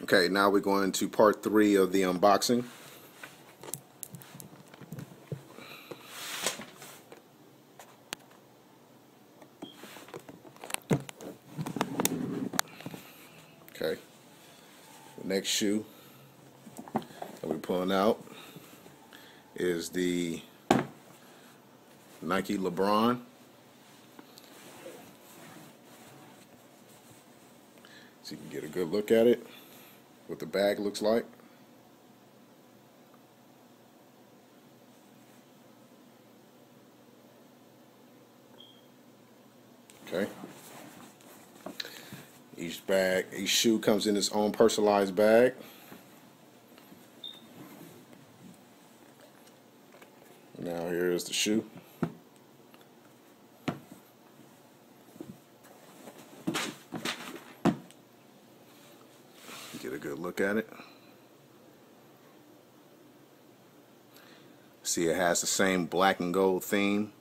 Okay, now we're going to part 3 of the unboxing. Okay, the next shoe that we're pulling out is the Nike LeBron. So you can get a good look at it, what the bag looks like. Okay. Each shoe comes in its own personalized bag. Now here is the shoe. Get a good look at it. See, it has the same black and gold theme.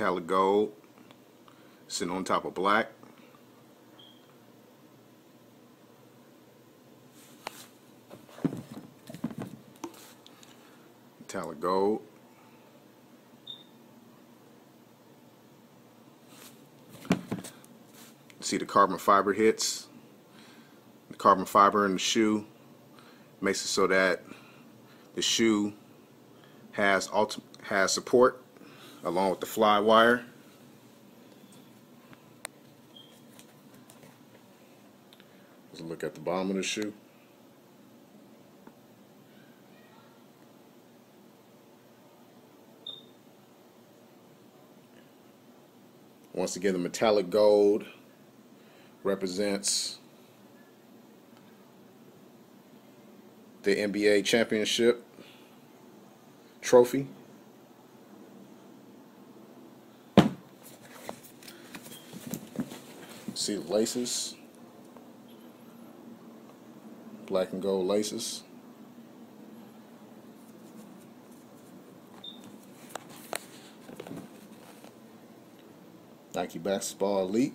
Metallic gold sitting on top of black. Metallic gold. See the carbon fiber hits. The carbon fiber in the shoe makes it so that the shoe has support along with the fly wire. Let's look at the bottom of the shoe. Once again, the metallic gold represents the NBA championship trophy. See the laces, black and gold laces. Nike Basketball Elite.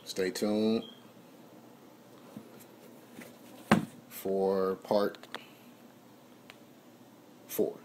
Stay tuned for part 4.